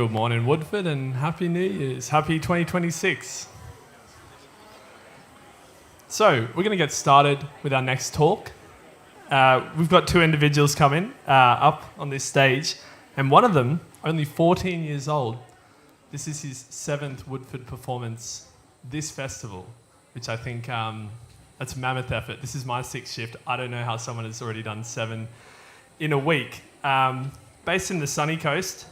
Good morning, Woodford, and Happy New Year's. Happy 2026. So, we're going to get started with our next talk. We've got two individuals coming up on this stage, and one of them, only 14 years old. This is his 7th Woodford performance this festival, which I think that's a mammoth effort. This is my 6th shift. I don't know how someone has already done 7 in a week. Based in the sunny coast,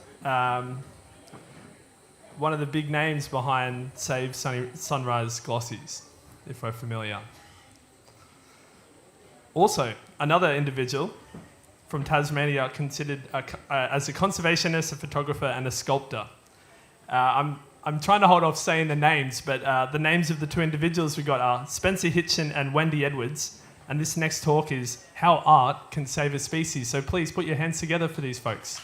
one of the big names behind Save Sunrise Glossies, if we're familiar. Also, another individual from Tasmania considered as a conservationist, a photographer, and a sculptor. I'm trying to hold off saying the names, but the names of the two individuals we got are Spencer Hitchin and Wendy Edwards, and this next talk is How Art Can Save a Species. So please put your hands together for these folks.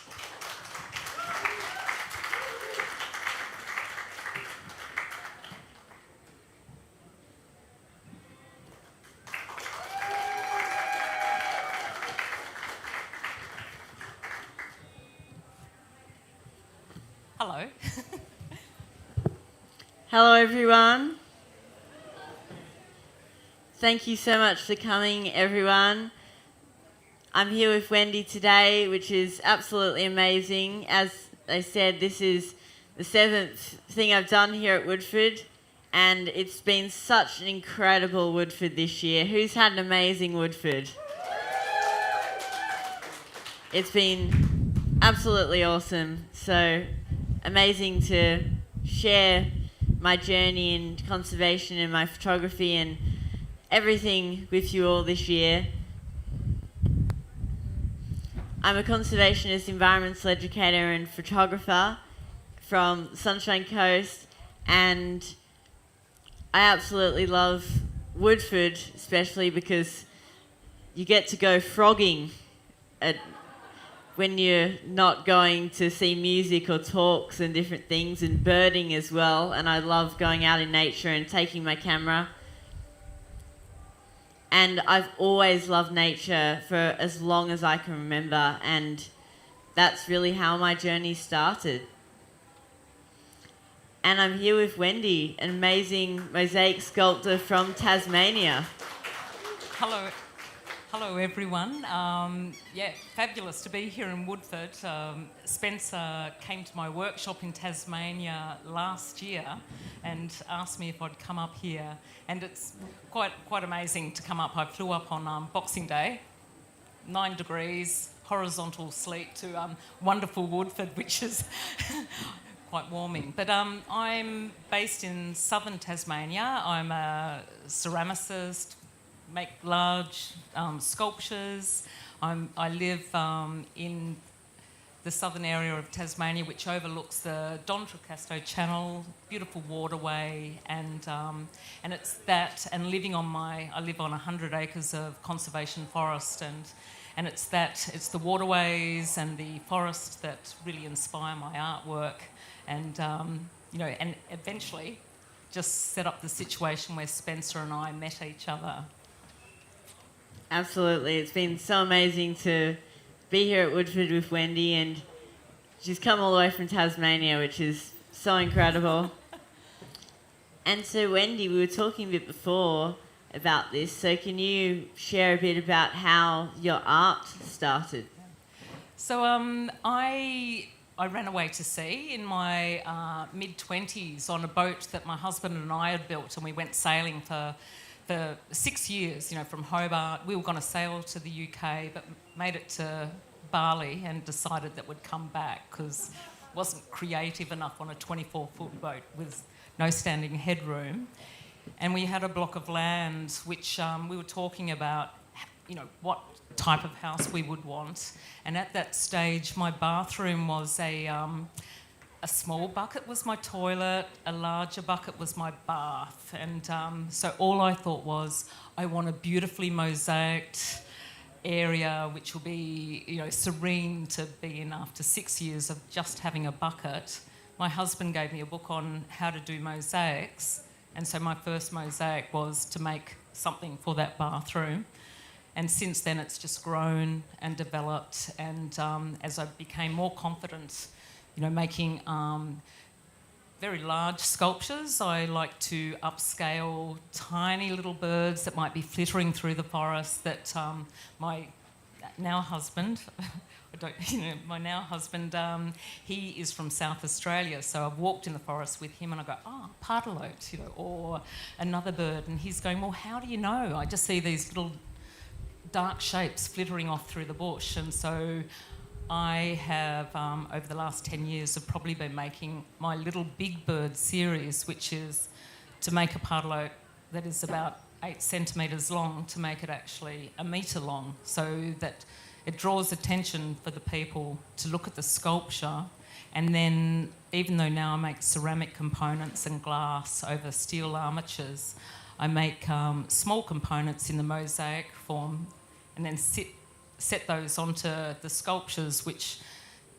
Hello. Hello everyone. Thank you so much for coming, everyone. I'm here with Wendy today, which is absolutely amazing. As I said, this is the 7th thing I've done here at Woodford, and it's been such an incredible Woodford this year. Who's had an amazing Woodford? It's been absolutely awesome. So amazing to share my journey in conservation and my photography and everything with you all this year. I'm a conservationist, environmental educator and photographer from Sunshine Coast, and I absolutely love Woodford, especially because you get to go frogging when you're not going to see music or talks and different things, and birding as well. And I love going out in nature and taking my camera. And I've always loved nature for as long as I can remember, and that's really how my journey started. And I'm here with Wendy, an amazing mosaic sculptor from Tasmania. Hello. Hello, everyone. Fabulous to be here in Woodford. Spencer came to my workshop in Tasmania last year and asked me if I'd come up here. And it's quite amazing to come up. I flew up on Boxing Day, 9 degrees, horizontal sleet to wonderful Woodford, which is quite warming. But I'm based in southern Tasmania. I'm a ceramicist, make large sculptures. I live in the southern area of Tasmania, which overlooks the Dontracasto Channel, beautiful waterway, and it's that. And I live on 100 acres of conservation forest, and it's the waterways and the forest that really inspire my artwork, and and eventually just set up the situation where Spencer and I met each other. Absolutely. It's been so amazing to be here at Woodford with Wendy, and she's come all the way from Tasmania, which is so incredible. And so, Wendy, we were talking a bit before about this, so can you share a bit about how your art started? So I ran away to sea in my mid-20s on a boat that my husband and I had built, and we went sailing for 6 years, from Hobart. We were going to sail to the UK, but made it to Bali and decided that we'd come back because it wasn't creative enough on a 24-foot boat with no standing headroom. And we had a block of land which we were talking about, what type of house we would want. And at that stage, my bathroom was a small bucket was my toilet, a larger bucket was my bath. And so all I thought was, I want a beautifully mosaicked area which will be, serene to be in after 6 years of just having a bucket. My husband gave me a book on how to do mosaics. And so my first mosaic was to make something for that bathroom. And since then, it's just grown and developed. And as I became more confident making very large sculptures. I like to upscale tiny little birds that might be flittering through the forest that my now husband, my now husband, he is from South Australia, so I've walked in the forest with him and I go, pardalote, or another bird, and he's going, well, how do you know? I just see these little dark shapes flittering off through the bush. And so I have, over the last 10 years, have probably been making my Little Big Bird series, which is to make a pardalote that is about 8 centimetres long, to make it actually a metre long, so that it draws attention for the people to look at the sculpture. And then, even though now I make ceramic components and glass over steel armatures, I make small components in the mosaic form and then set those onto the sculptures, which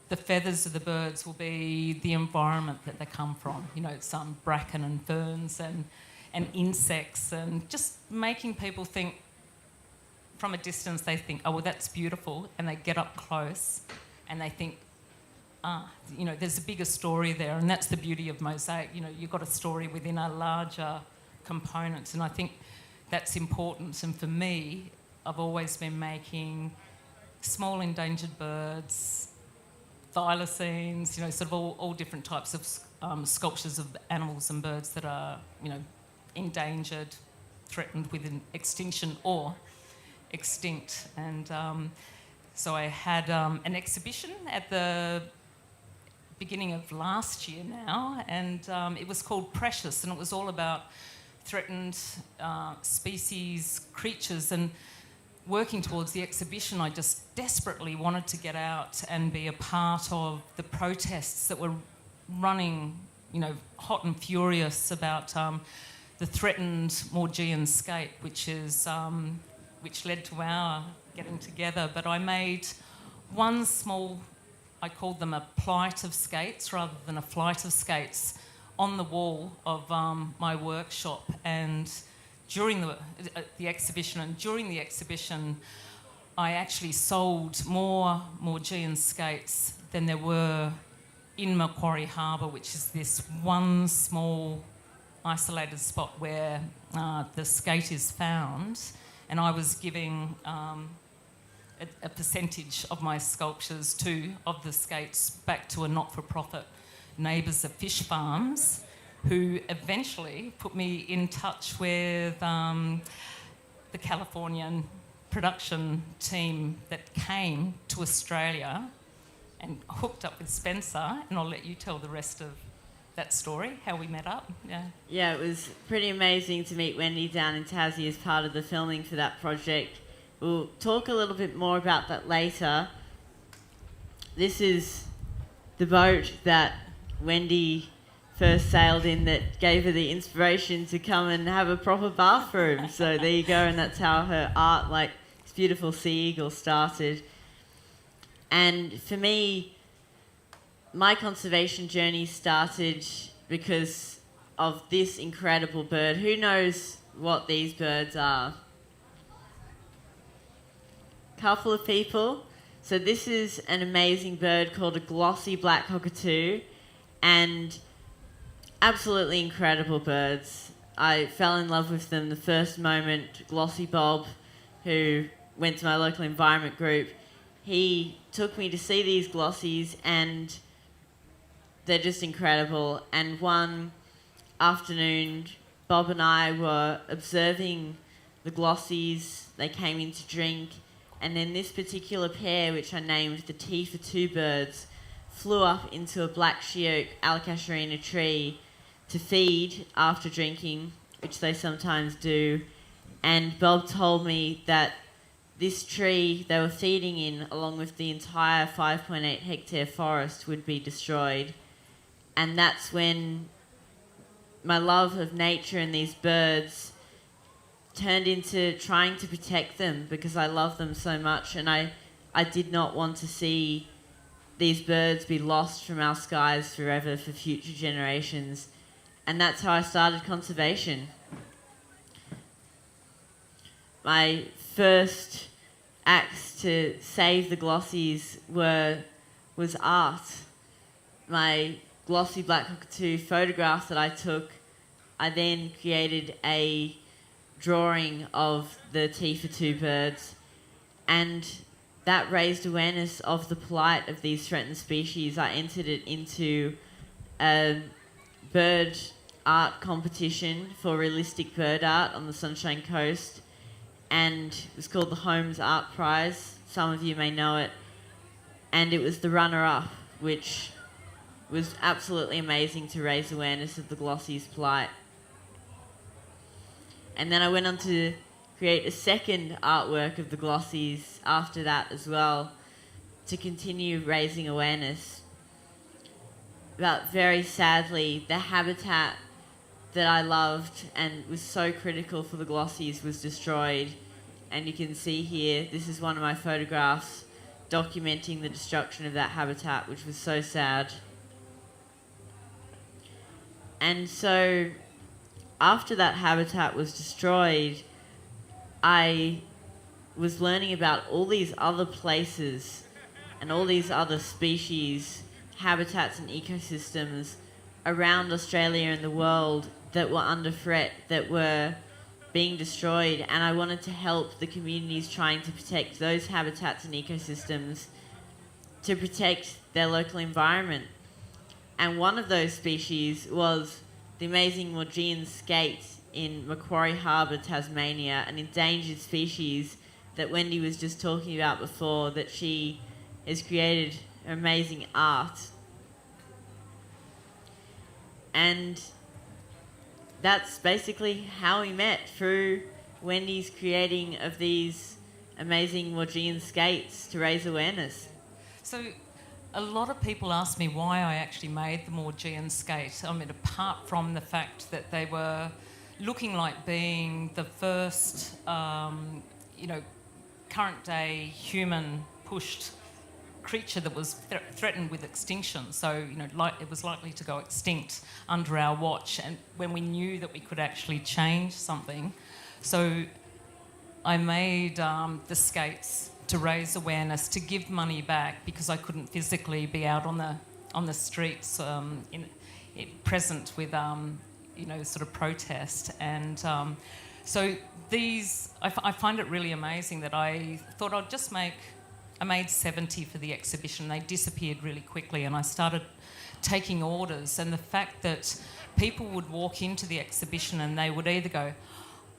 the feathers of the birds will be the environment that they come from. Some bracken and ferns and insects, and just making people think from a distance. They think, oh, well, that's beautiful, and they get up close and they think, there's a bigger story there. And that's the beauty of mosaic. You've got a story within a larger component, and I think that's important. And for me, I've always been making small endangered birds, thylacines, sort of all different types of sculptures of animals and birds that are, endangered, threatened with an extinction or extinct. And so I had an exhibition at the beginning of last year now, and it was called Precious, and it was all about threatened species, creatures. And working towards the exhibition, I just desperately wanted to get out and be a part of the protests that were running, hot and furious about the threatened Maugean skate, which led to our getting together. But I made one small, I called them a plight of skates rather than a flight of skates, on the wall of my workshop. And during the exhibition, I actually sold more Maugean skates than there were in Macquarie Harbour, which is this one small isolated spot where the skate is found. And I was giving a percentage of my sculptures of the skates back to a not-for-profit, Neighbours of Fish Farms, who eventually put me in touch with the Californian production team that came to Australia and hooked up with Spencer. And I'll let you tell the rest of that story, how we met up. Yeah, it was pretty amazing to meet Wendy down in Tassie as part of the filming for that project. We'll talk a little bit more about that later. This is the boat that Wendy first sailed in that gave her the inspiration to come and have a proper bathroom. So there you go, and that's how her art, like this beautiful sea eagle, started. And for me, my conservation journey started because of this incredible bird. Who knows what these birds are? Couple of people. So this is an amazing bird called a glossy black cockatoo, and absolutely incredible birds. I fell in love with them the first moment. Glossy Bob, who went to my local environment group, he took me to see these glossies, and they're just incredible. And one afternoon, Bob and I were observing the glossies. They came in to drink, and then this particular pair, which I named the Tea for Two birds, flew up into a black she-oak Alocasarina tree to feed after drinking, which they sometimes do. And Bob told me that this tree they were feeding in, along with the entire 5.8 hectare forest, would be destroyed. And that's when my love of nature and these birds turned into trying to protect them, because I love them so much, and I did not want to see these birds be lost from our skies forever for future generations. And that's how I started conservation. My first acts to save the glossies was art. my glossy black cockatoo photograph that I took, I then created a drawing of the T42 birds, and that raised awareness of the plight of these threatened species. I entered it into a bird art competition for realistic bird art on the Sunshine Coast, and it was called the Holmes Art Prize. Some of you may know it. And it was the runner-up, which was absolutely amazing to raise awareness of the glossie's plight. And then I went on to create a second artwork of the glossies after that as well, to continue raising awareness. But very sadly, the habitat that I loved and was so critical for the glossies was destroyed. And you can see here, this is one of my photographs documenting the destruction of that habitat, which was so sad. And so after that habitat was destroyed, I was learning about all these other places and all these other species, habitats and ecosystems around Australia and the world that were under threat, that were being destroyed, and I wanted to help the communities trying to protect those habitats and ecosystems, to protect their local environment. And one of those species was the amazing Maugean skate in Macquarie Harbour, Tasmania, an endangered species that Wendy was just talking about before, that she has created amazing art. And that's basically how we met, through Wendy's creating of these amazing Maugean skates to raise awareness. So a lot of people ask me why I actually made the Maugean skate. I mean, apart from the fact that they were looking like being the first, current day human pushed creature that was threatened with extinction. So, it was likely to go extinct under our watch, and when we knew that we could actually change something. So I made the skates to raise awareness, to give money back, because I couldn't physically be out on the streets present with sort of protest. And so these, I find it really amazing that I thought I made 70 for the exhibition. They disappeared really quickly, and I started taking orders. And the fact that people would walk into the exhibition and they would either go,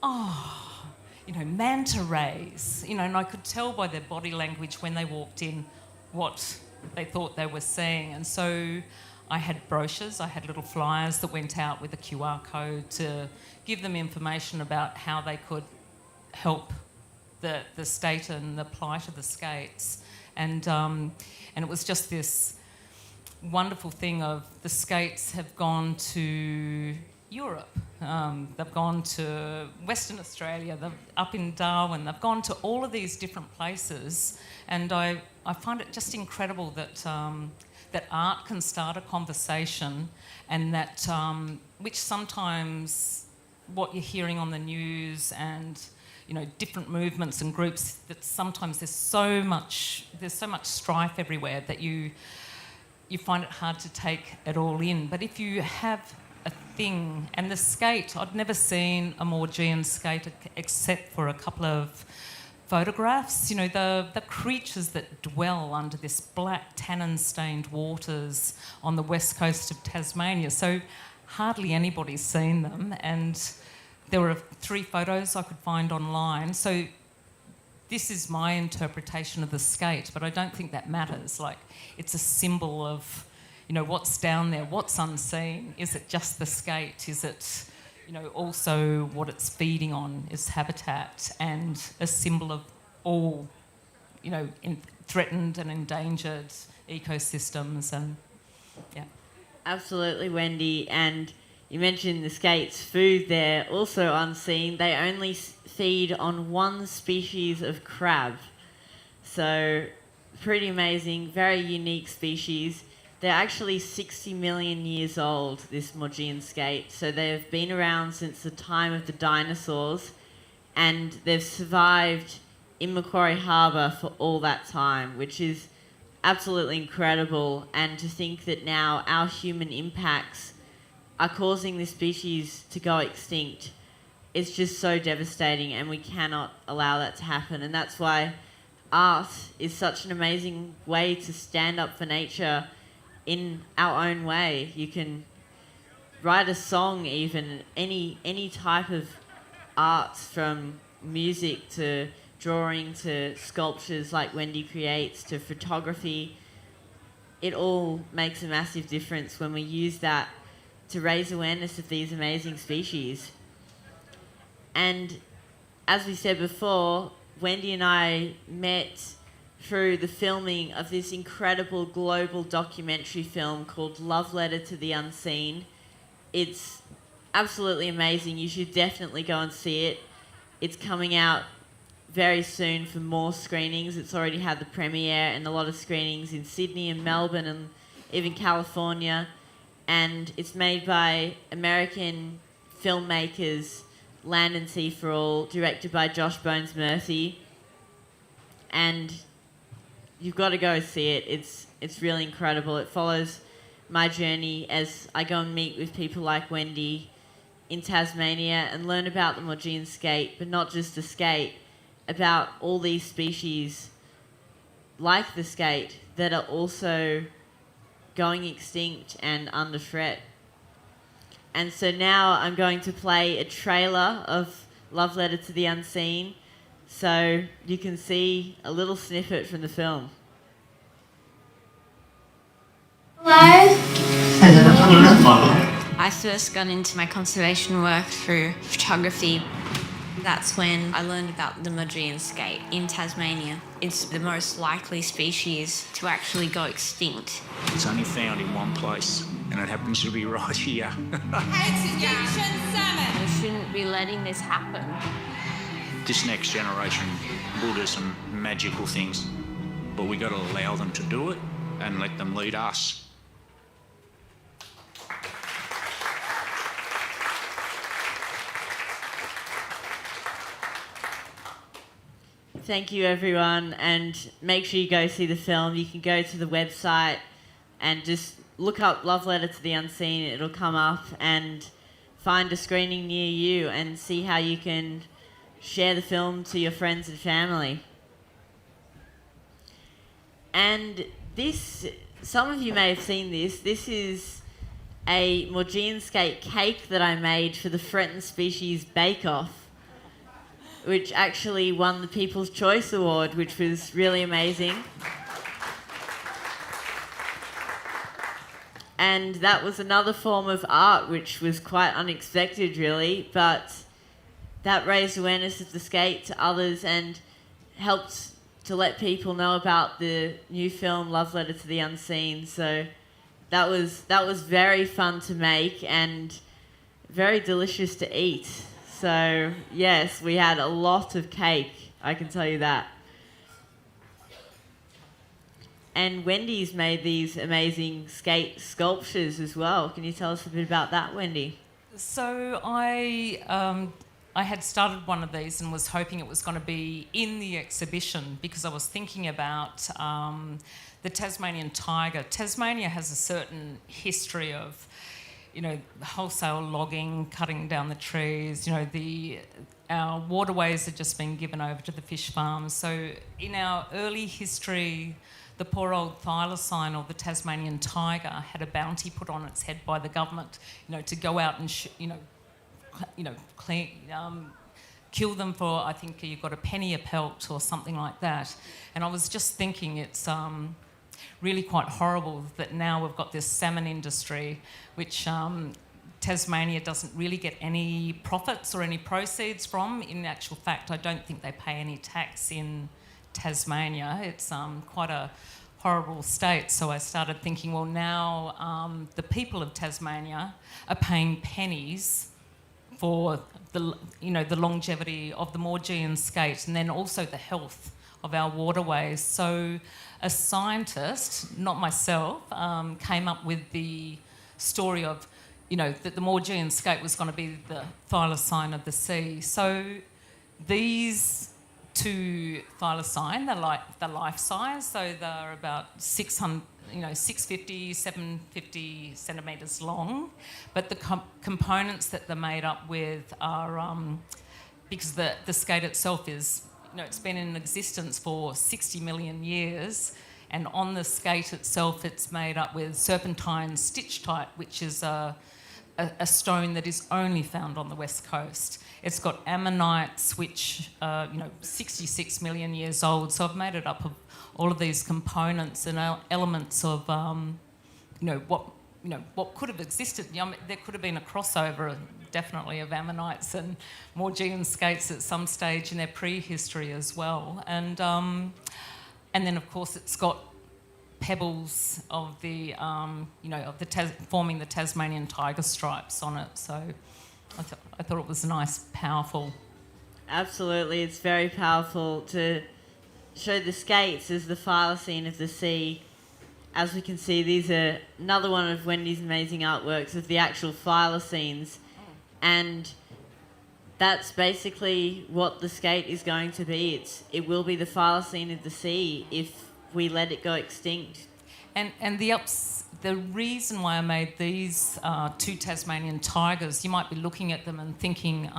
"Oh, manta rays," and I could tell by their body language when they walked in what they thought they were seeing. And so I had brochures, I had little flyers that went out with a QR code to give them information about how they could help the state and the plight of the skates. And it was just this wonderful thing of the skates have gone to Europe, they've gone to Western Australia, they're up in Darwin, they've gone to all of these different places. And I find it just incredible that that art can start a conversation, and that which sometimes what you're hearing on the news and different movements and groups, that sometimes there's so much strife everywhere that you find it hard to take it all in. But if you have a thing, and the skate, I'd never seen a Maugean skate except for a couple of photographs. The creatures that dwell under this black tannin-stained waters on the west coast of Tasmania. So hardly anybody's seen them, and there were 3 photos I could find online. So this is my interpretation of the skate, but I don't think that matters. Like, it's a symbol of, what's down there, what's unseen. Is it just the skate? Is it, also what it's feeding on is habitat, and a symbol of all, threatened and endangered ecosystems. And yeah. Absolutely, Wendy. And you mentioned the skates' food there, also unseen. They only feed on one species of crab. So pretty amazing, very unique species. They're actually 60 million years old, this Maugean skate. So they've been around since the time of the dinosaurs, and they've survived in Macquarie Harbour for all that time, which is absolutely incredible. And to think that now our human impacts are causing this species to go extinct, it's just so devastating, and we cannot allow that to happen. And that's why art is such an amazing way to stand up for nature in our own way. You can write a song, even any type of art, from music to drawing to sculptures like Wendy creates to photography. It all makes a massive difference when we use that to raise awareness of these amazing species. And as we said before, Wendy and I met through the filming of this incredible global documentary film called Love Letter to the Unseen. It's absolutely amazing. You should definitely go and see it. It's coming out very soon for more screenings. It's already had the premiere and a lot of screenings in Sydney and Melbourne and even California. And it's made by American filmmakers, Land and Sea for All, directed by Josh Bones Murphy. And you've got to go see it. It's really incredible. It follows my journey as I go and meet with people like Wendy in Tasmania and learn about the Maugean skate, but not just the skate, about all these species like the skate that are also going extinct and under threat. And so now I'm going to play a trailer of Love Letter to the Unseen, so you can see a little snippet from the film. I first got into my conservation work through photography. That's when I learned about the Maugean skate in Tasmania. It's the most likely species to actually go extinct. It's only found in one place, and it happens to be right here. Extinction salmon! We shouldn't be letting this happen. This next generation will do some magical things, but we got to allow them to do it and let them lead us. Thank you, everyone, and make sure you go see the film. You can go to the website and just look up Love Letter to the Unseen. It'll come up, and find a screening near you and see how you can share the film to your friends and family. And this, some of you may have seen this. This is a Maugean skate cake that I made for the Threatened Species Bake Off, which actually won the People's Choice Award, which was really amazing. And that was another form of art, which was quite unexpected, really, but that raised awareness of the skate to others and helped to let people know about the new film, Love Letter to the Unseen. So that was very fun to make and very delicious to eat. So, yes, we had a lot of cake, I can tell you that. And Wendy's made these amazing skate sculptures as well. Can you tell us a bit about that, Wendy? So I had started one of these and was hoping it was going to be in the exhibition because I was thinking about the Tasmanian tiger. Tasmania has a certain history of, you know, wholesale logging, cutting down the trees, you know, our waterways have just been given over to the fish farms. So in our early history, the poor old thylacine, or the Tasmanian tiger, had a bounty put on its head by the government, you know, to go out and, kill them for, I think you got a penny a pelt or something like that. And I was just thinking it's really quite horrible that now we've got this salmon industry, which Tasmania doesn't really get any profits or any proceeds from. In actual fact, I don't think they pay any tax in Tasmania. It's quite a horrible state. So I started thinking, well, now the people of Tasmania are paying pennies for the longevity of the Maugean skate, and then also the health of our waterways. So a scientist, not myself, came up with the story of, you know, that the Maugean skate was going to be the thylacine of the sea. So these to thylacine. They're the life size, so they're about 650, 750 centimetres long. But the components that they're made up with are, because the skate itself is, it's been in existence for 60 million years, and on the skate itself it's made up with serpentine stitchtite, which is a stone that is only found on the west coast. It's got ammonites, which are 66 million years old. So I've made it up of all of these components and elements of what could have existed. There could have been a crossover, definitely, of ammonites and Maugean skates at some stage in their prehistory as well. And then of course it's got pebbles of the forming the Tasmanian tiger stripes on it. So I thought it was nice, powerful. Absolutely, it's very powerful to show the skates as the thylacine of the sea. As we can see, these are another one of Wendy's amazing artworks of the actual thylacines, and that's basically what the skate is going to be. It will be the thylacine of the sea if we let it go extinct. And the reason why I made these two Tasmanian tigers, you might be looking at them and thinking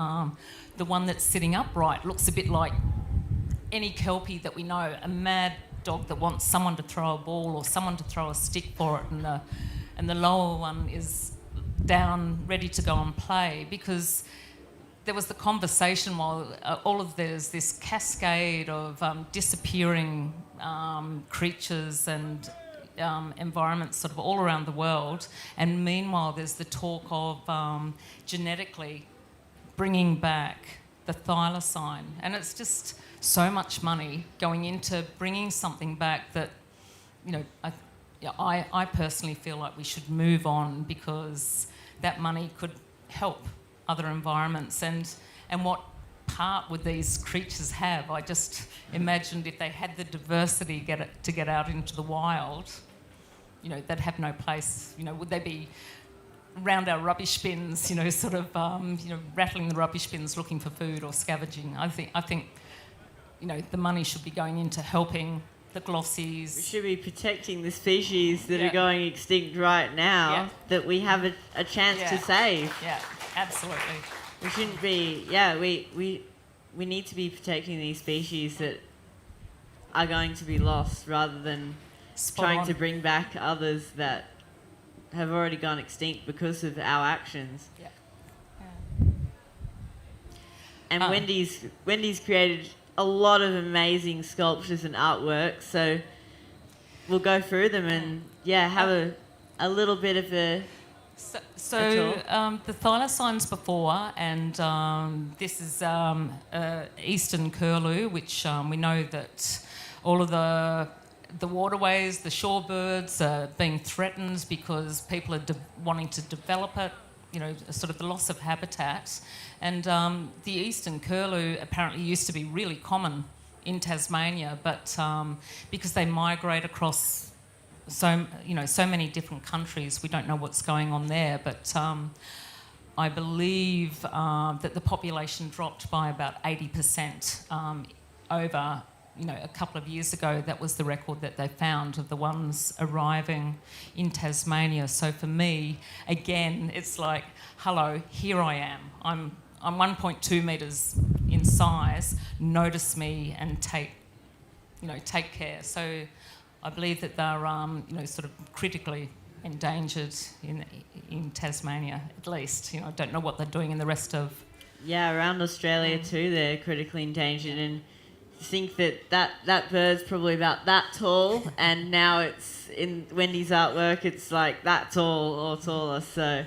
the one that's sitting upright looks a bit like any Kelpie that we know, a mad dog that wants someone to throw a ball or someone to throw a stick for it, and the lower one is down ready to go and play, because there was the conversation while there's this cascade of disappearing creatures and environments sort of all around the world, and meanwhile there's the talk of genetically bringing back the thylacine, and it's just so much money going into bringing something back that, I personally feel like we should move on, because that money could help other environments. And what part would these creatures have? I just imagined if they had the diversity to get out into the wild, they'd have no place. Would they be around our rubbish bins, rattling the rubbish bins looking for food or scavenging? I think the money should be going into helping the glossies. We should be protecting the species that are going extinct right now, that we have a chance to save. Yeah, absolutely. We shouldn't be, we need to be protecting these species that are going to be lost, rather than trying to bring back others that have already gone extinct because of our actions. Yeah. And Wendy's created a lot of amazing sculptures and artwork, so we'll go through them and have a little bit of a the thylacines before, and this is eastern curlew, which we know that all of the waterways, the shorebirds are being threatened because people are wanting to develop it, sort of the loss of habitat. And the eastern curlew apparently used to be really common in Tasmania, but because they migrate across so many different countries, we don't know what's going on there. But I believe that the population dropped by about 80% over a couple of years ago. That was the record that they found of the ones arriving in Tasmania. So for me, again, it's like, hello, here I am. I'm 1.2 metres in size. Notice me and take care. So I believe that they're sort of critically endangered in Tasmania, at least. I don't know what they're doing in the rest of. Yeah, around Australia too, they're critically endangered, and think that bird's probably about that tall, and now it's in Wendy's artwork, it's like that tall or taller. So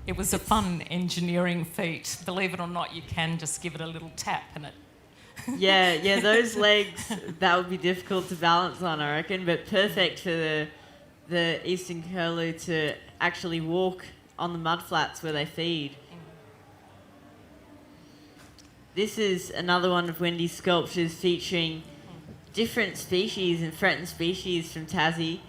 it was a fun engineering feat. Believe it or not, you can just give it a little tap and it. Yeah, those legs, that would be difficult to balance on, I reckon, but perfect for the eastern curlew to actually walk on the mudflats where they feed. This is another one of Wendy's sculptures featuring different species and threatened species from Tassie.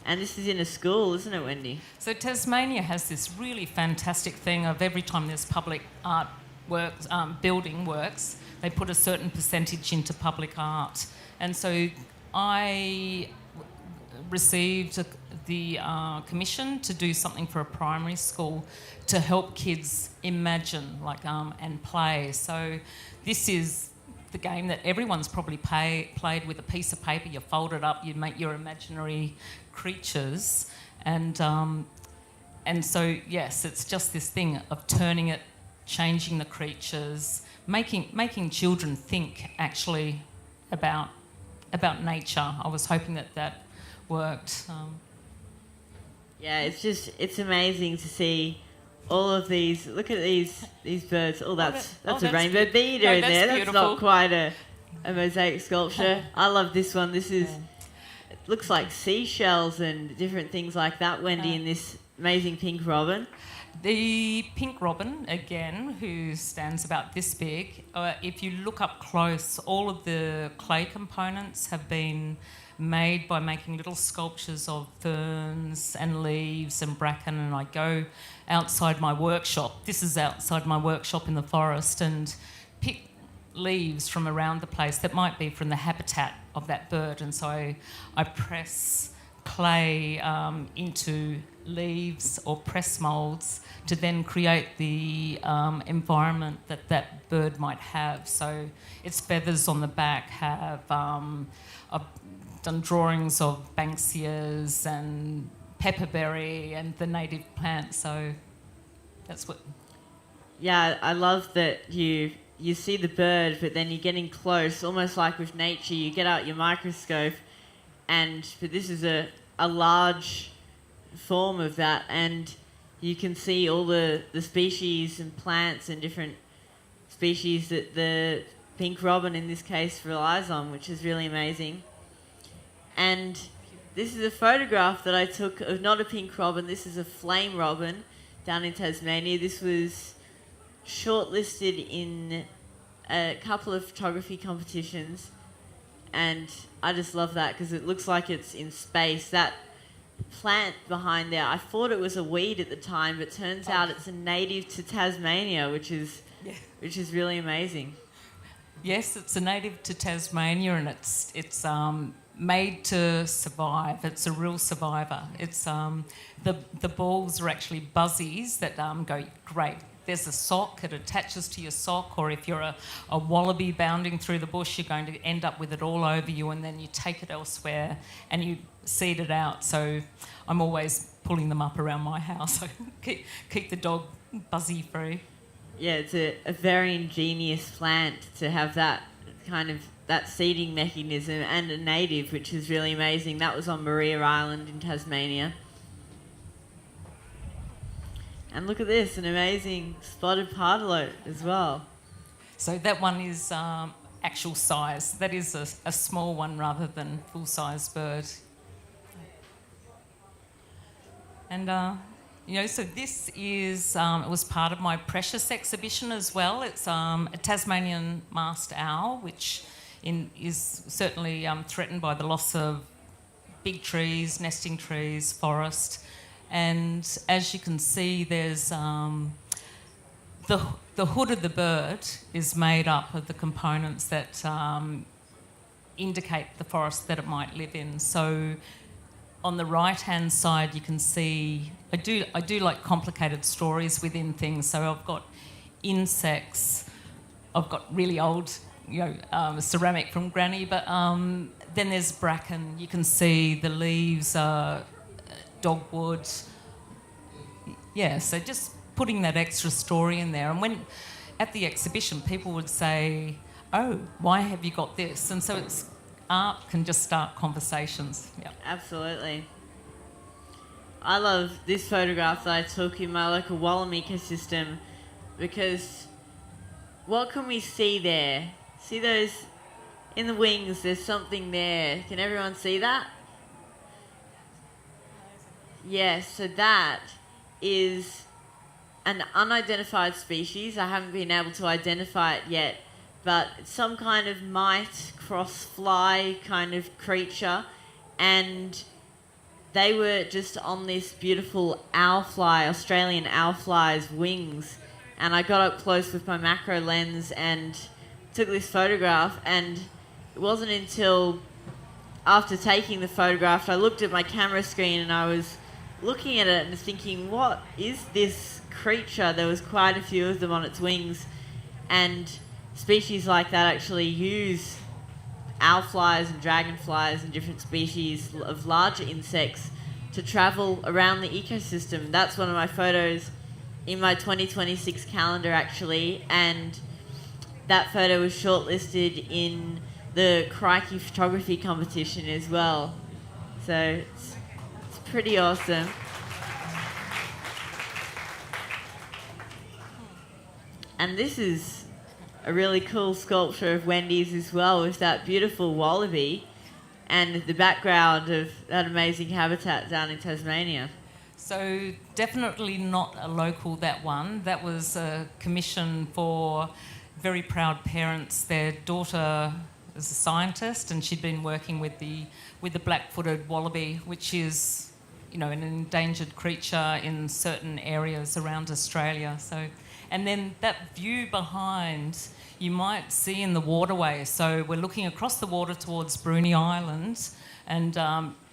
And this is in a school, isn't it, Wendy? So Tasmania has this really fantastic thing of every time there's public art works, building works, they put a certain percentage into public art. And so I received the commission to do something for a primary school to help kids imagine and play. So this is the game that everyone's probably played with a piece of paper. You fold it up, you make your imaginary creatures, and so yes, it's just this thing of turning it, changing the creatures, making children think actually about nature. I was hoping that worked. Yeah, it's amazing to see all of these. Look at these birds. Oh, that's a rainbow beater in there. That's beautiful. not quite a mosaic sculpture. I love this one. This is, it looks like seashells and different things like that, Wendy, in this amazing pink robin. The pink robin, again, who stands about this big, if you look up close, all of the clay components have been made by making little sculptures of ferns and leaves and bracken, and I go outside my workshop. This is outside my workshop in the forest, and pick leaves from around the place that might be from the habitat of that bird, and so I press clay into leaves or press moulds to then create the environment that bird might have. So its feathers on the back have I've done drawings of banksias and pepperberry and the native plants. So that's what. Yeah, I love that you see the bird, but then you're getting close, almost like with nature. You get out your microscope, but this is a large form of that, and you can see all the species and plants and different species that the pink robin in this case relies on, which is really amazing. And this is a photograph that I took of not a pink robin, this is a flame robin down in Tasmania. This was shortlisted in a couple of photography competitions, and I just love that because it looks like it's in space. That plant behind there, I thought it was a weed at the time, but turns out it's a native to Tasmania, which is really amazing. Yes, it's a native to Tasmania, and it's made to survive. It's a real survivor. It's the balls are actually buzzies that go great. There's a sock, it attaches to your sock, or if you're a wallaby bounding through the bush, you're going to end up with it all over you, and then you take it elsewhere and you seed it out. So I'm always pulling them up around my house. keep the dog buzzy free. Yeah, it's a very ingenious plant to have that kind of that seeding mechanism, and a native, which is really amazing. That was on Maria Island in Tasmania. And look at this, an amazing spotted pardalote as well. So that one is actual size. That is a small one rather than full-size bird. And, so this is, it was part of my Precious exhibition as well. It's a Tasmanian masked owl, which is certainly threatened by the loss of big trees, nesting trees, forest. And as you can see, there's the hood of the bird is made up of the components that indicate the forest that it might live in. So on the right-hand side, you can see I do like complicated stories within things. So I've got insects, I've got really old ceramic from Granny, but then there's bracken. You can see the leaves are dogwood. Yeah, so just putting that extra story in there. And when at the exhibition, people would say, "Oh, why have you got this?" And so art can just start conversations. Yeah, absolutely. I love this photograph that I took in my local Wallam ecosystem, because what can we see there? See those in the wings? There's something there. Can everyone see that? Yes, so that is an unidentified species. I haven't been able to identify it yet, but it's some kind of mite, cross fly kind of creature, and they were just on this beautiful owlfly, Australian owlfly's wings, and I got up close with my macro lens and took this photograph, and it wasn't until after taking the photograph I looked at my camera screen and I was looking at it and thinking, what is this creature? There was quite a few of them on its wings, and species like that actually use owl flies and dragonflies and different species of larger insects to travel around the ecosystem. That's one of my photos in my 2026 calendar, actually, and that photo was shortlisted in the Crikey photography competition as well. So it's pretty awesome. And this is a really cool sculpture of Wendy's as well, with that beautiful wallaby and the background of that amazing habitat down in Tasmania. So definitely not a local, that one. That was a commission for very proud parents. Their daughter is a scientist and she'd been working with the black-footed wallaby, which is, an endangered creature in certain areas around Australia. So, and then that view behind, you might see in the waterway. So we're looking across the water towards Bruny Island, and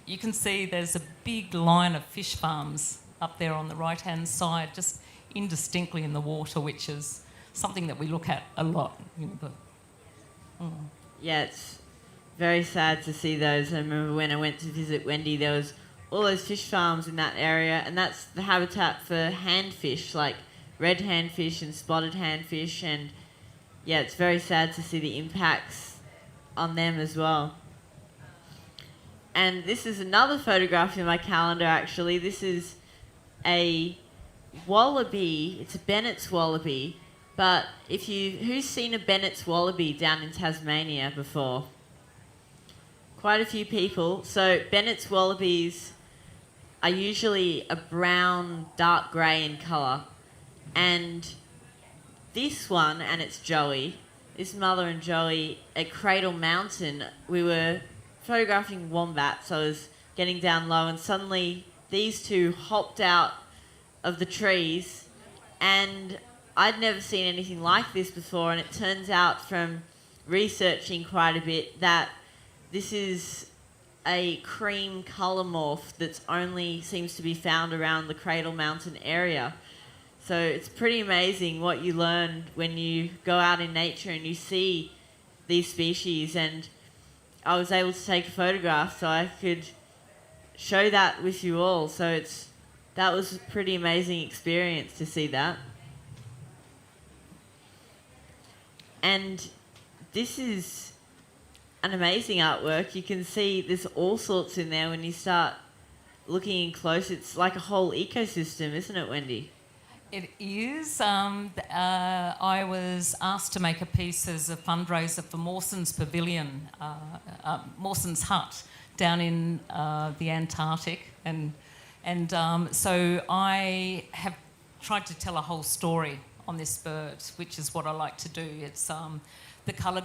you can see there's a big line of fish farms up there on the right-hand side, just indistinctly in the water, which is something that we look at a lot. Yeah, it's very sad to see those. I remember when I went to visit Wendy, there was all those fish farms in that area, and that's the habitat for handfish, like red handfish and spotted handfish, and yeah, it's very sad to see the impacts on them as well. And this is another photograph in my calendar, actually. This is a wallaby. It's a Bennett's wallaby. But who's seen a Bennett's wallaby down in Tasmania before? Quite a few people. So Bennett's wallabies are usually a brown, dark grey in colour. And this one, and it's Joey, this mother and Joey at Cradle Mountain, we were photographing wombats. I was getting down low, and suddenly these two hopped out of the trees, and I'd never seen anything like this before, and it turns out from researching quite a bit that this is a cream colour morph that's only seems to be found around the Cradle Mountain area. So it's pretty amazing what you learn when you go out in nature and you see these species, and I was able to take a photograph so I could show that with you all. So that was a pretty amazing experience to see that. And this is an amazing artwork. You can see there's all sorts in there when you start looking in close. It's like a whole ecosystem, isn't it, Wendy? It is. I was asked to make a piece as a fundraiser for Mawson's Pavilion, Mawson's Hut, down in the Antarctic, and so I have tried to tell a whole story on this bird, which is what I like to do. It's the colour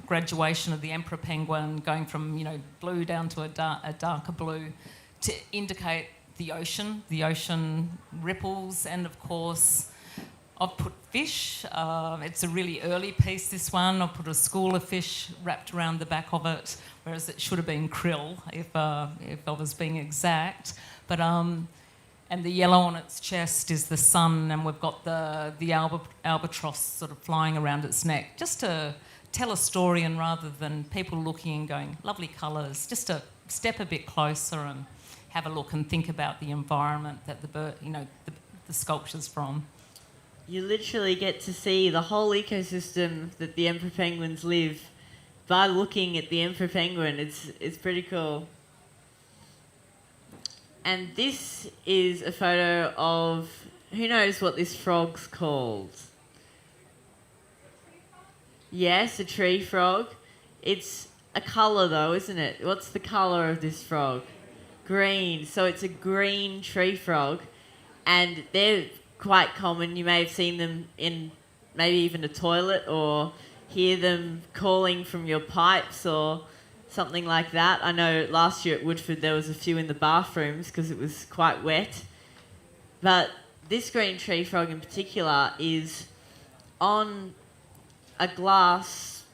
graduation of the emperor penguin, going from blue down to a darker blue, to indicate the ocean ripples, and of course I've put fish. It's a really early piece, this one. I've put a school of fish wrapped around the back of it, whereas it should have been krill if I was being exact. But and the yellow on its chest is the sun, and we've got the albatross sort of flying around its neck, just to tell a story, and rather than people looking and going, lovely colours, just to step a bit closer and have a look and think about the environment that the bird, the sculpture's from. You literally get to see the whole ecosystem that the emperor penguins live by looking at the emperor penguin. It's pretty cool. And this is a photo of, who knows what this frog's called? Yes, a tree frog. It's a colour though, isn't it? What's the colour of this frog? Green. So it's a green tree frog, and they're quite common. You may have seen them in maybe even a toilet, or hear them calling from your pipes or something like that. I know last year at Woodford there was a few in the bathrooms because it was quite wet. But this green tree frog in particular is on a glass,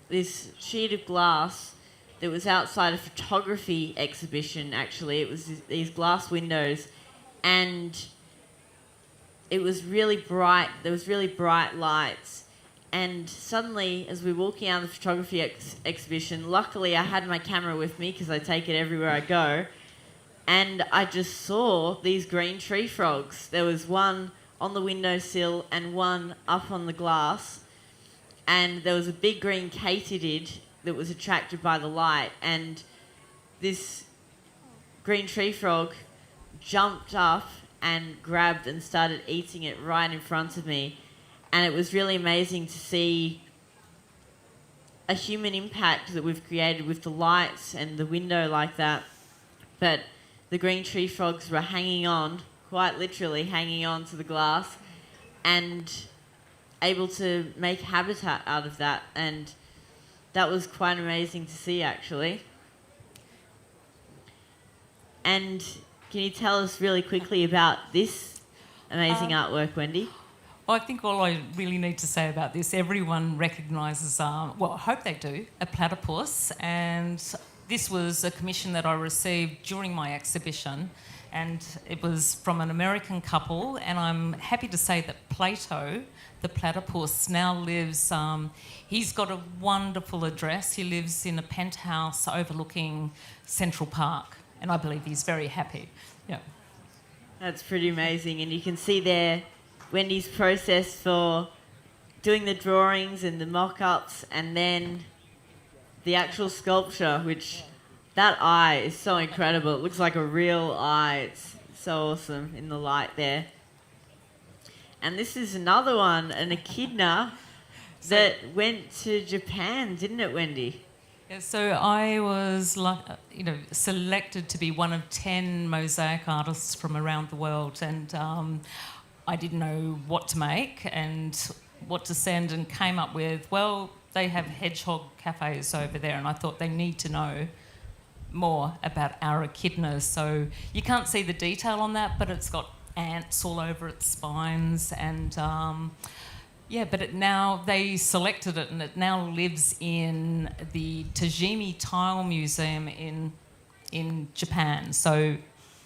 this sheet of glass that was outside a photography exhibition, actually. It was these glass windows, and it was really bright. There was really bright lights. And suddenly, as we were walking out of the photography exhibition, luckily I had my camera with me because I take it everywhere I go, and I just saw these green tree frogs. There was one on the windowsill and one up on the glass, and there was a big green katydid that was attracted by the light, and this green tree frog jumped up and grabbed and started eating it right in front of me. And it was really amazing to see a human impact that we've created with the lights and the window like that. But the green tree frogs were hanging on, quite literally hanging on to the glass, and able to make habitat out of that. And that was quite amazing to see, actually. And can you tell us really quickly about this amazing artwork, Wendy? Well, I think all I really need to say about this, everyone recognises, well, I hope they do, a platypus. And this was a commission that I received during my exhibition. And it was from an American couple. And I'm happy to say that Plato, the platypus, now lives, he's got a wonderful address. He lives in a penthouse overlooking Central Park. And I believe he's very happy. Yeah. That's pretty amazing. And you can see there Wendy's process for doing the drawings and the mock-ups, and then the actual sculpture, which that eye is so incredible. It looks like a real eye. It's so awesome in the light there. And this is another one, an echidna that went to Japan, didn't it, Wendy? Yeah, so I was, selected to be one of 10 mosaic artists from around the world, and I didn't know what to make and what to send, and came up with, well, they have hedgehog cafes over there, and I thought they need to know more about our echidnas. So you can't see the detail on that, but it's got ants all over its spines, and they selected it, and it now lives in the Tajimi Tile Museum in Japan. So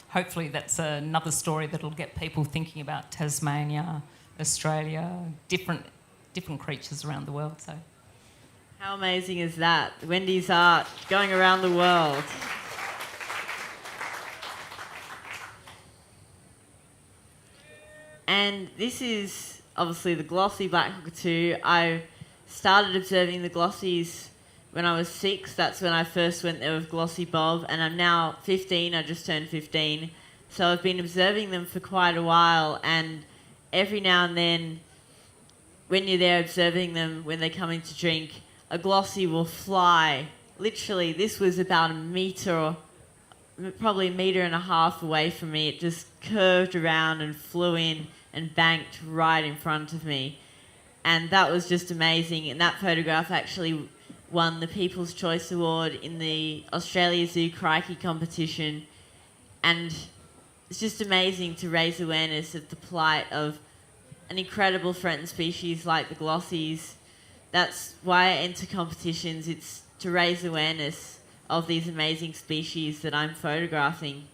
hopefully that's another story that'll get people thinking about Tasmania, Australia, different creatures around the world. So, how amazing is that? Wendy's art going around the world. And this is obviously the glossy black cockatoo. I started observing the glossies when I was 6. That's when I first went there with Glossy Bob, and I'm now 15. I just turned 15. So I've been observing them for quite a while, and every now and then when you're there observing them, when they come in to drink, a glossy will fly. Literally, this was about a metre or probably a metre and a half away from me. It just curved around and flew in and banked right in front of me. And that was just amazing. And that photograph actually won the People's Choice Award in the Australia Zoo Crikey competition. And it's just amazing to raise awareness of the plight of an incredible threatened species like the glossies. That's why I enter competitions. It's to raise awareness of these amazing species that I'm photographing.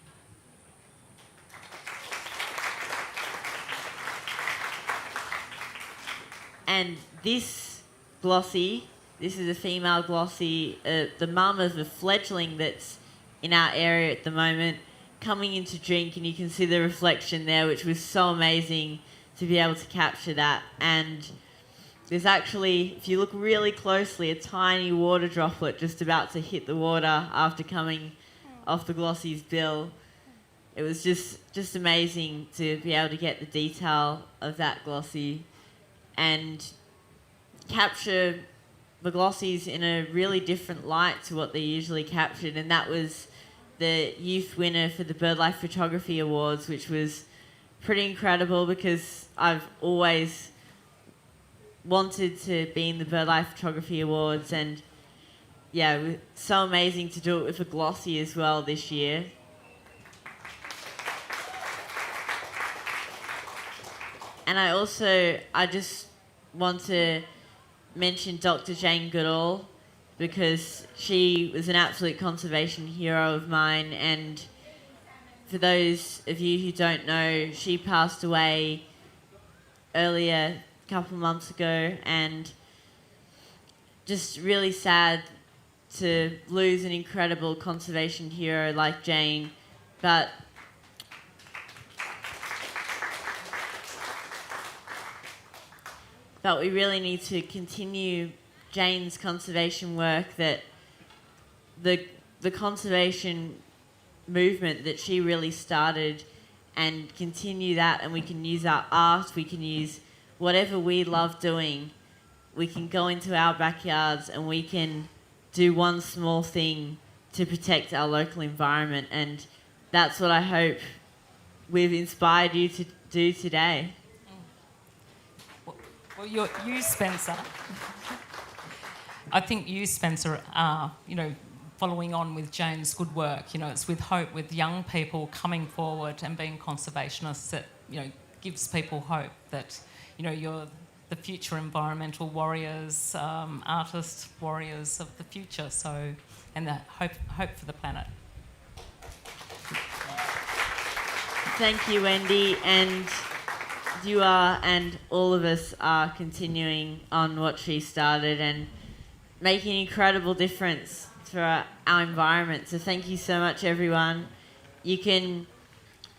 And this glossy, this is a female glossy, the mum of a fledgling that's in our area at the moment, coming in to drink, and you can see the reflection there, which was so amazing to be able to capture that. And there's actually, if you look really closely, a tiny water droplet just about to hit the water after coming off the glossy's bill. It was just amazing to be able to get the detail of that glossy and capture the glossies in a really different light to what they usually captured. And that was the youth winner for the BirdLife Photography Awards, which was pretty incredible because I've always wanted to be in the BirdLife Photography Awards, and yeah, it was so amazing to do it with a glossy as well this year. And I just want to mention Dr. Jane Goodall, because she was an absolute conservation hero of mine. And for those of you who don't know, she passed away earlier, a couple of months ago, and just really sad to lose an incredible conservation hero like Jane. But we really need to continue Jane's conservation work, that the conservation movement that she really started, and continue that. And we can use our art, we can use whatever we love doing. We can go into our backyards and we can do one small thing to protect our local environment. And that's what I hope we've inspired you to do today. Well, you, Spencer, I think you, Spencer, are, following on with Jane's good work. It's with hope, with young people coming forward and being conservationists that, gives people hope that, you're the future environmental warriors, artist warriors of the future. So, and the hope for the planet. Thank you, Wendy. And you are, and all of us are, continuing on what she started and making an incredible difference for our environment. So thank you so much, everyone. You can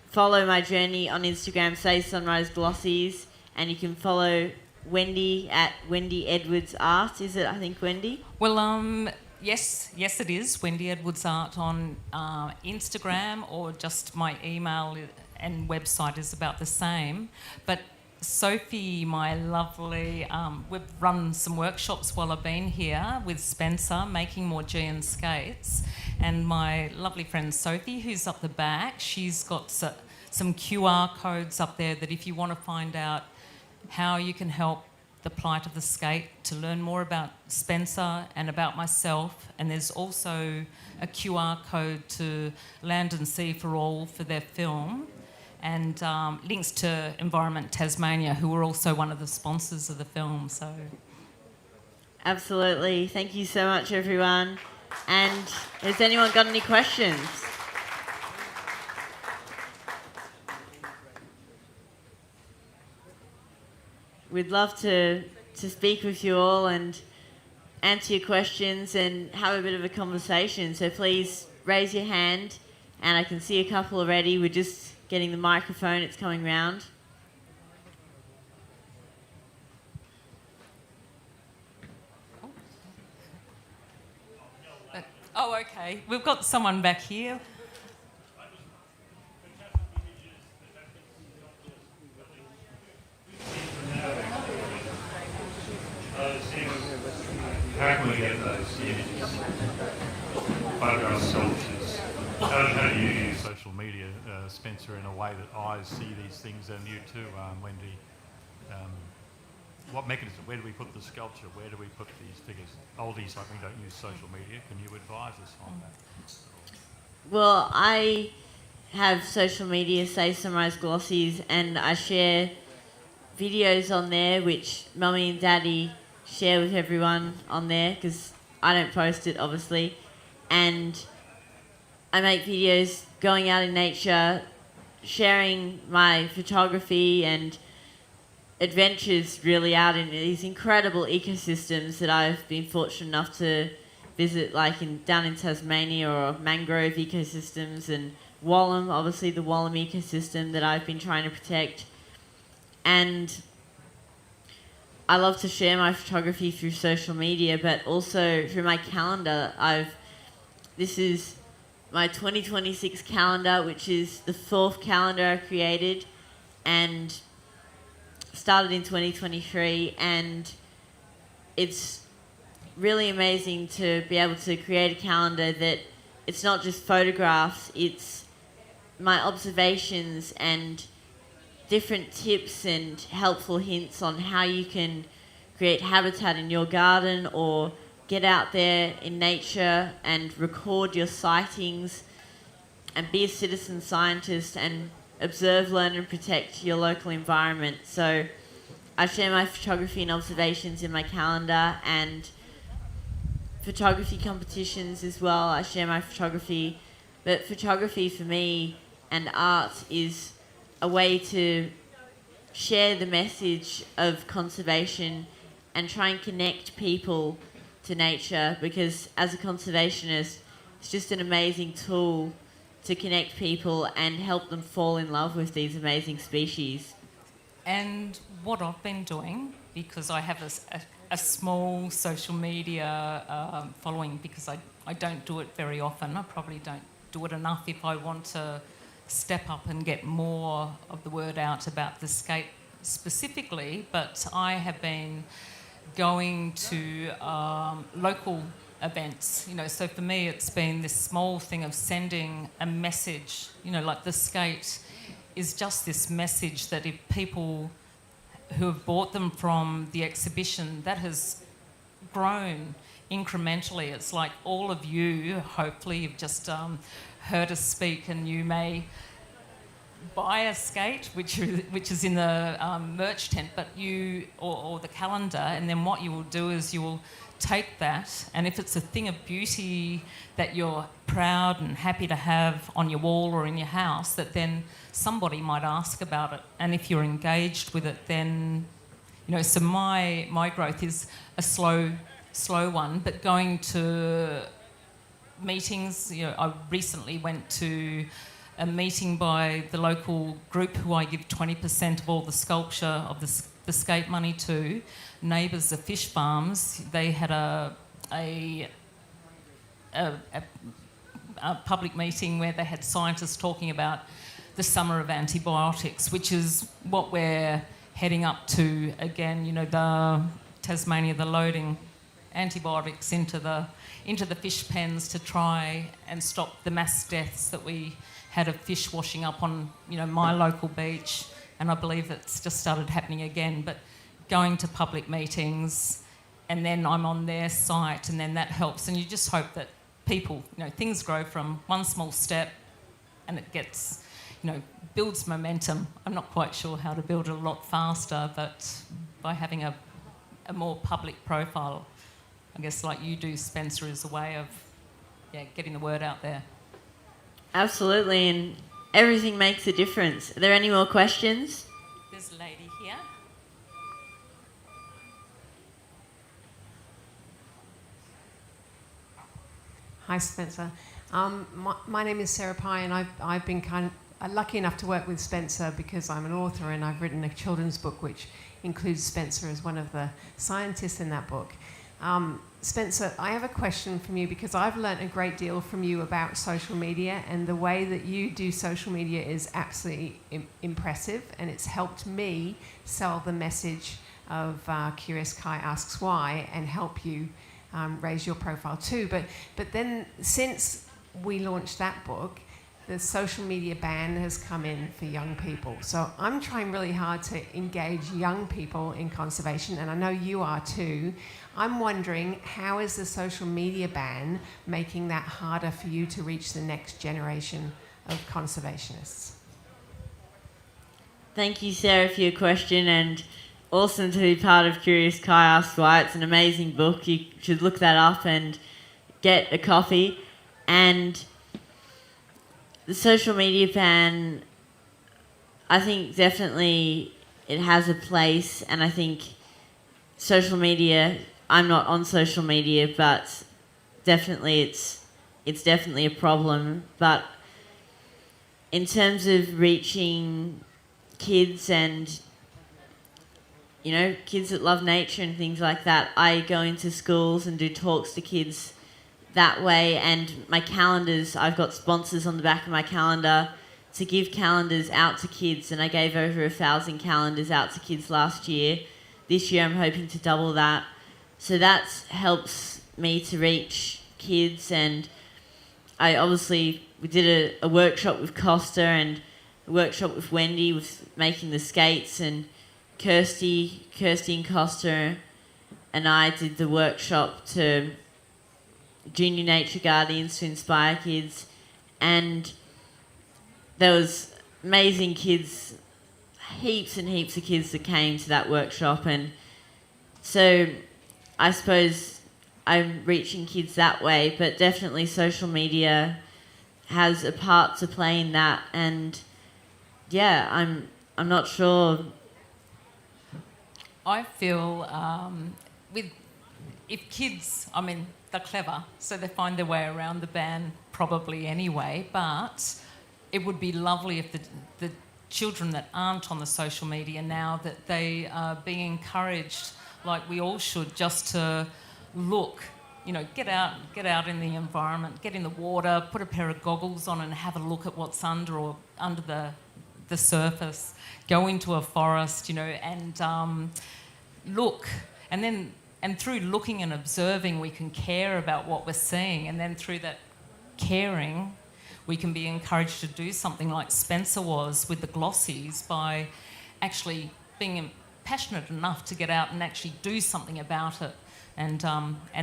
follow my journey on Instagram, Say Sunrise Glossies, and you can follow Wendy at Wendy Edwards Art. Is it, I think, Wendy? Well, yes, it is Wendy Edwards Art on Instagram, or just my email and website is about the same. But Sophie, my lovely, we've run some workshops while I've been here with Spencer, making more G& skates, and my lovely friend Sophie, who's up the back, she's got some QR codes up there that if you want to find out how you can help the plight of the skate, to learn more about Spencer and about myself. And there's also a QR code to Land and Sea for All for their film, and links to Environment Tasmania, who were also one of the sponsors of the film. So, absolutely. Thank you so much, everyone. And has anyone got any questions? We'd love to speak with you all and answer your questions and have a bit of a conversation. So please raise your hand, and I can see a couple already. We're just getting the microphone, it's coming round. Oh, okay. We've got someone back here. How can we get those images, photographs, sculptures? How do you use social media, Spencer, in a way that I see these things, and you too, Wendy? What mechanism? Where do we put the sculpture? Where do we put these figures? Oldies, like, we don't use social media. Can you advise us on that? Well, I have social media, Say Sunrise Glossies, and I share videos on there which Mummy and Daddy share with everyone on there, because I don't post it, obviously. And I make videos going out in nature, sharing my photography and adventures really out in these incredible ecosystems that I've been fortunate enough to visit, like down in Tasmania, or mangrove ecosystems, and Wallam, obviously the Wallam ecosystem that I've been trying to protect. And I love to share my photography through social media, but also through my calendar. This is my 2026 calendar, which is the 4th calendar I created, and started in 2023, and it's really amazing to be able to create a calendar that it's not just photographs, it's my observations and different tips and helpful hints on how you can create habitat in your garden, or get out there in nature and record your sightings and be a citizen scientist and observe, learn and protect your local environment. So I share my photography and observations in my calendar, and photography competitions as well. I share my photography, but photography for me and art is a way to share the message of conservation and try and connect people to nature, because as a conservationist, it's just an amazing tool to connect people and help them fall in love with these amazing species. And what I've been doing, because I have a small social media following, because I don't do it very often. I probably don't do it enough if I want to step up and get more of the word out about the skate specifically. But I have been going to local events, so for me it's been this small thing of sending a message, like the skate is just this message that if people who have bought them from the exhibition, that has grown incrementally. It's like all of you, hopefully you've just heard us speak, and you may buy a skate, which is in the merch tent, but or the calendar, and then what you will do is you will take that, and if it's a thing of beauty that you're proud and happy to have on your wall or in your house, that then somebody might ask about it, and if you're engaged with it, then so my growth is a slow one, but going to meetings. I recently went to a meeting by the local group who I give 20% of all the sculpture of the skate money to, Neighbours of Fish Farms. They had a public meeting where they had scientists talking about the summer of antibiotics, which is what we're heading up to again. The Tasmania, the loading antibiotics into the fish pens to try and stop the mass deaths that we had of fish washing up on my local beach, and I believe it's just started happening again. But going to public meetings, and then I'm on their site, and then that helps, and you just hope that people, things grow from one small step, and it gets, builds momentum. I'm not quite sure how to build it a lot faster, but by having a more public profile, I guess like you do, Spencer, is a way of getting the word out there. Absolutely, and everything makes a difference. Are there any more questions? There's a lady here. Hi, Spencer. My name is Sarah Pye, and I've been lucky enough to work with Spencer because I'm an author, and I've written a children's book which includes Spencer as one of the scientists in that book. Spencer, I have a question from you, because I've learnt a great deal from you about social media, and the way that you do social media is absolutely impressive, and it's helped me sell the message of Curious Kai Asks Why and help you raise your profile too. But then since we launched that book, the social media ban has come in for young people. So I'm trying really hard to engage young people in conservation, and I know you are too. I'm wondering, how is the social media ban making that harder for you to reach the next generation of conservationists? Thank you, Sarah, for your question, and awesome to be part of Curious Kai Asks Why. It's an amazing book. You should look that up and get a copy. And the social media ban, I think definitely it has a place, and I think social media, I'm not on social media, but definitely it's definitely a problem. But in terms of reaching kids and kids that love nature and things like that, I go into schools and do talks to kids that way, and my calendars, I've got sponsors on the back of my calendar to give calendars out to kids, and I gave over 1,000 calendars out to kids last year. This year I'm hoping to double that. So that helps me to reach kids, and we did a workshop with Costa and a workshop with Wendy with making the skates, and Kirsty and Costa and I did the workshop to Junior Nature Guardians to inspire kids, and there was amazing kids, heaps and heaps of kids that came to that workshop, and so I suppose I'm reaching kids that way, but definitely social media has a part to play in that, and yeah, I'm not sure. I feel if kids, I mean, they're clever, so they find their way around the ban probably anyway, but it would be lovely if the children that aren't on the social media now, that they are being encouraged, like we all should, just to look, get out in the environment, get in the water, put a pair of goggles on and have a look at what's under the surface, go into a forest, and look, and through looking and observing we can care about what we're seeing, and then through that caring we can be encouraged to do something like Spencer was with the glossies, by actually being passionate enough to get out and actually do something about it, and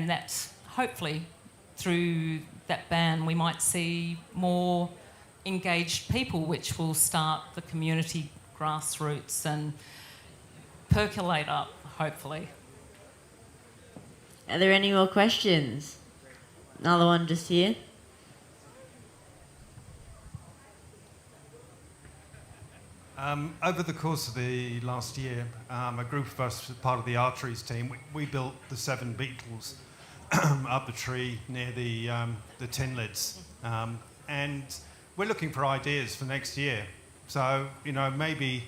that's hopefully through that ban we might see more engaged people, which will start the community grassroots and percolate up, hopefully. Are there any more questions? Another one just here. Over the course of the last year, a group of us, part of the archeries team, we built the 7 beetles up the tree near the tin lids, and we're looking for ideas for next year. So, maybe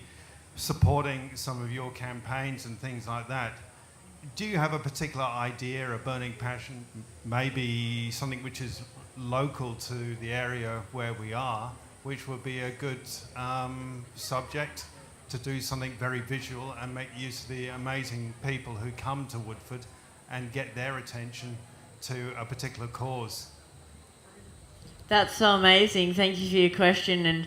supporting some of your campaigns and things like that. Do you have a particular idea, a burning passion, maybe something which is local to the area where we are, which would be a good subject to do something very visual and make use of the amazing people who come to Woodford and get their attention to a particular cause? That's so amazing. Thank you for your question, and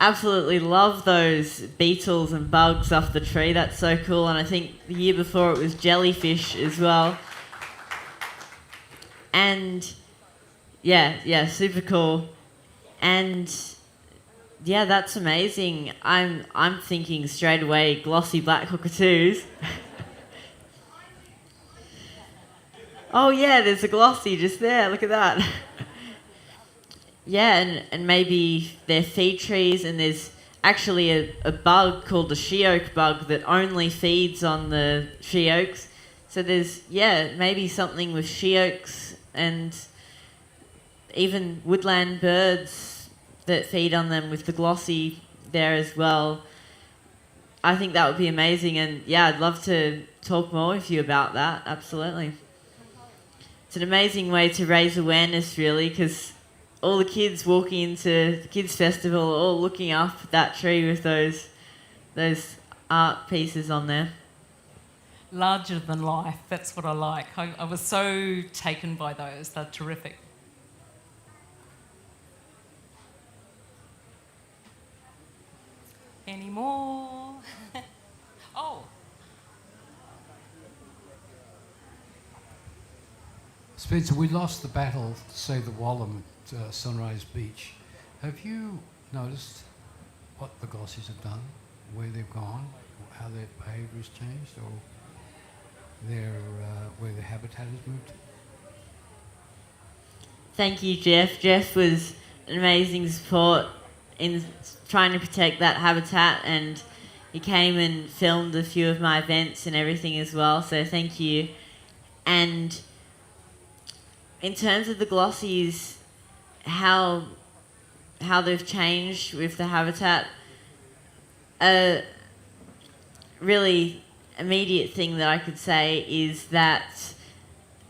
absolutely love those beetles and bugs off the tree. That's so cool. And I think the year before it was jellyfish as well. And yeah, super cool. And yeah, that's amazing. I'm thinking straight away glossy black cockatoos. Oh yeah, there's a glossy just there. Look at that. Yeah, and maybe they're feed trees, and there's actually a bug called the she oak bug that only feeds on the she oaks. So there's, maybe something with she oaks and even woodland birds that feed on them with the glossy there as well. I think that would be amazing, and I'd love to talk more with you about that, absolutely. It's an amazing way to raise awareness, really, because all the kids walking into the kids' festival are all looking up that tree with those art pieces on there. Larger than life, that's what I like. I was so taken by those, they're terrific. Any more? Oh. Spencer, we lost the battle to save the Wallam at Sunrise Beach. Have you noticed what the glossies have done, where they've gone, how their behaviour has changed, or where their habitat has moved? Thank you, Jeff. Jeff was an amazing support in trying to protect that habitat, and he came and filmed a few of my events and everything as well, so thank you. And in terms of the glossies, how they've changed with the habitat, a really immediate thing that I could say is that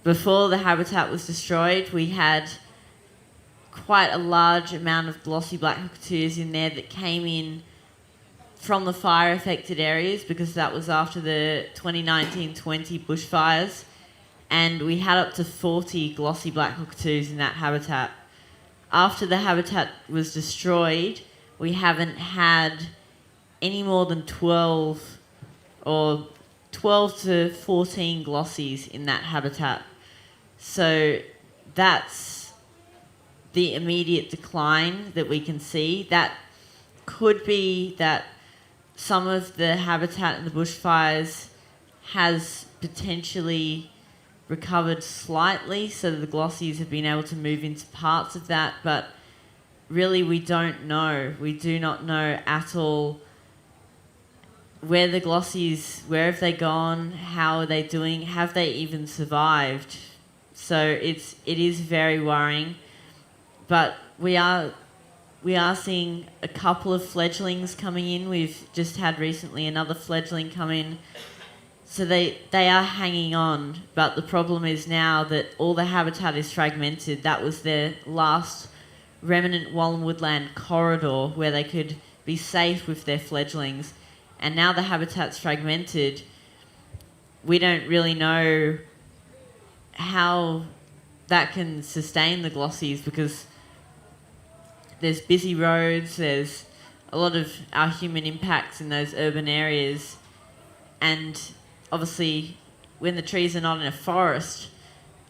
before the habitat was destroyed, we had quite a large amount of glossy black cockatoos in there that came in from the fire-affected areas, because that was after the 2019-20 bushfires, and we had up to 40 glossy black cockatoos in that habitat. After the habitat was destroyed, we haven't had any more than 12 to 14 glossies in that habitat. So that's the immediate decline that we can see. That could be that some of the habitat in the bushfires has potentially recovered slightly, so that the glossies have been able to move into parts of that, but really we don't know. We do not know at all where the glossies, where have they gone, how are they doing, have they even survived? So it is very worrying, but we are seeing a couple of fledglings coming in. We've just had recently another fledgling come in. So they are hanging on, but the problem is now that all the habitat is fragmented. That was their last remnant Wallam woodland corridor where they could be safe with their fledglings. And now the habitat's fragmented. We don't really know how that can sustain the glossies, because there's busy roads, there's a lot of our human impacts in those urban areas, and obviously when the trees are not in a forest,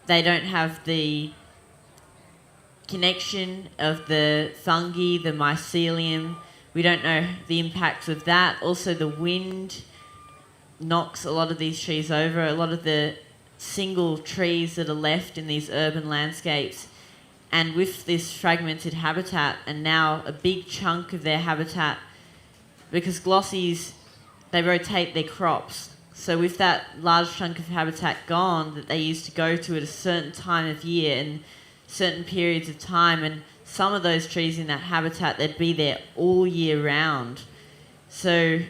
they don't have the connection of the fungi, the mycelium. We don't know the impacts of that. Also, the wind knocks a lot of these trees over. A lot of the single trees that are left in these urban landscapes, and with this fragmented habitat, and now a big chunk of their habitat, because glossies, they rotate their crops. So with that large chunk of habitat gone that they used to go to at a certain time of year and certain periods of time, and some of those trees in that habitat, they'd be there all year round. So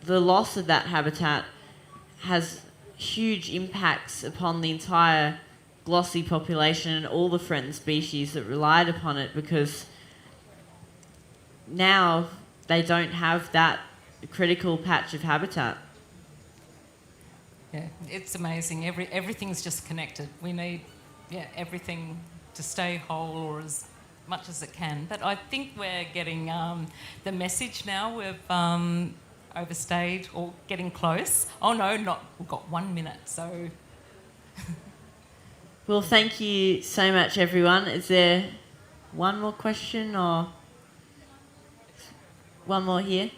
the loss of that habitat has huge impacts upon the entire glossy population and all the threatened species that relied upon it, because now they don't have that critical patch of habitat. Yeah, it's amazing. Everything's just connected. We need everything to stay whole, or as much as it can. But I think we're getting the message now. We've overstayed or getting close. Oh no, not. We've got 1 minute, so. Well, thank you so much, everyone. Is there one more question or one more here?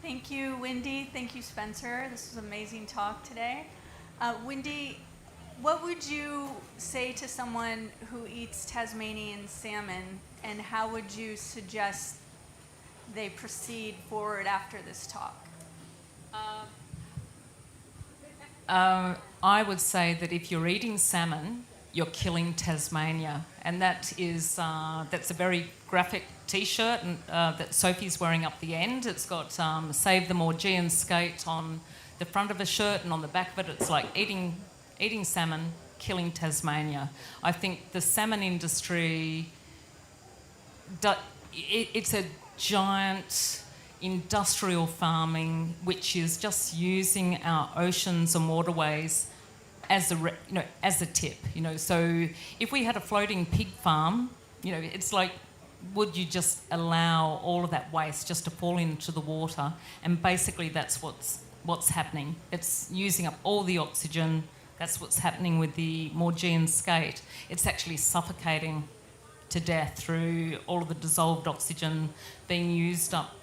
Thank you, Wendy. Thank you, Spencer. This was an amazing talk today. Wendy, what would you say to someone who eats Tasmanian salmon, and how would you suggest they proceed forward after this talk? I would say that if you're eating salmon, you're killing Tasmania, and that is that's a very graphic T-shirt that Sophie's wearing up the end. It's got "Save the Maugean Skate" on the front of a shirt, and on the back of it, it's like eating salmon, killing Tasmania. I think the salmon industry, it's a giant industrial farming which is just using our oceans and waterways as a tip. So if we had a floating pig farm, it's like, would you just allow all of that waste just to fall into the water? And basically that's what's happening. It's using up all the oxygen. That's what's happening with the Maugean skate. It's actually suffocating to death through all of the dissolved oxygen being used up,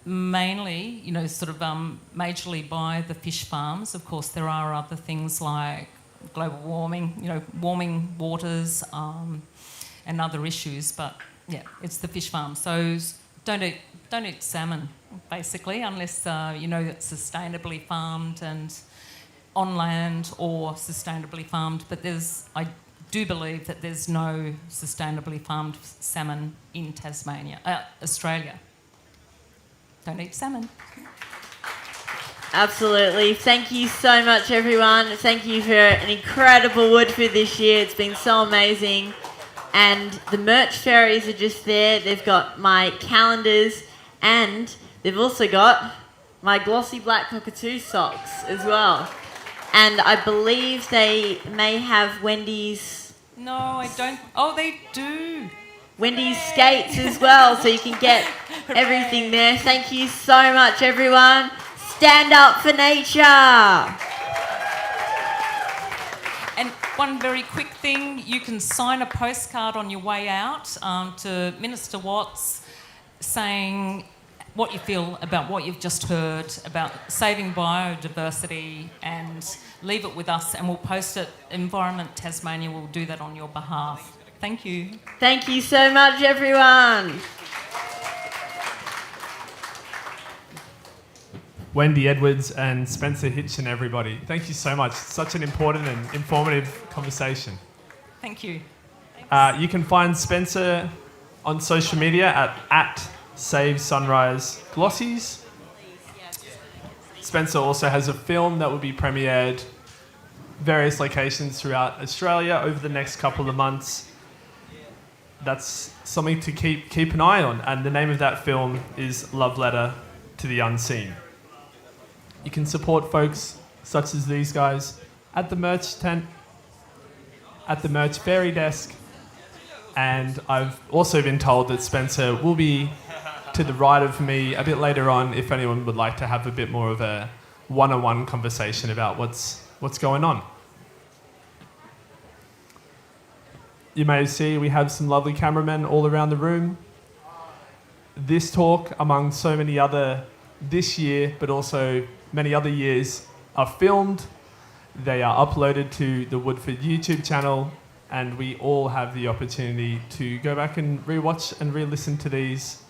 mainly, majorly by the fish farms. Of course, there are other things like global warming, warming waters, and other issues, but yeah, it's the fish farms. So don't eat salmon, basically, unless it's sustainably farmed and on land or sustainably farmed. But I do believe that there's no sustainably farmed salmon in Australia. Don't eat salmon. Absolutely. Thank you so much, everyone. Thank you for an incredible Woodford this year. It's been so amazing. And the merch fairies are just there. They've got my calendars, and they've also got my glossy black cockatoo socks as well. And I believe they may have Wendy's... No, I don't. Oh, they do. Wendy's skates as well, so you can get everything there. Thank you so much, everyone. Stand up for nature. And one very quick thing, you can sign a postcard on your way out to Minister Watts saying what you feel about what you've just heard about saving biodiversity, and leave it with us and we'll post it. Environment Tasmania will do that on your behalf. Thank you. Thank you so much, everyone. Wendy Edwards and Spencer Hitchin, everybody. Thank you so much. Such an important and informative conversation. Thank you. You can find Spencer on social media at Save Sunrise Glossies. Spencer also has a film that will be premiered various locations throughout Australia over the next couple of months. That's something to keep an eye on, and the name of that film is Love Letter to the Unseen. You can support folks such as these guys at the merch tent, at the merch fairy desk, and I've also been told that Spencer will be to the right of me a bit later on if anyone would like to have a bit more of a one-on-one conversation about what's going on. You may see we have some lovely cameramen all around the room. This talk, among so many other this year, but also many other years, are filmed. They are uploaded to the Woodford YouTube channel, and we all have the opportunity to go back and rewatch and re-listen to these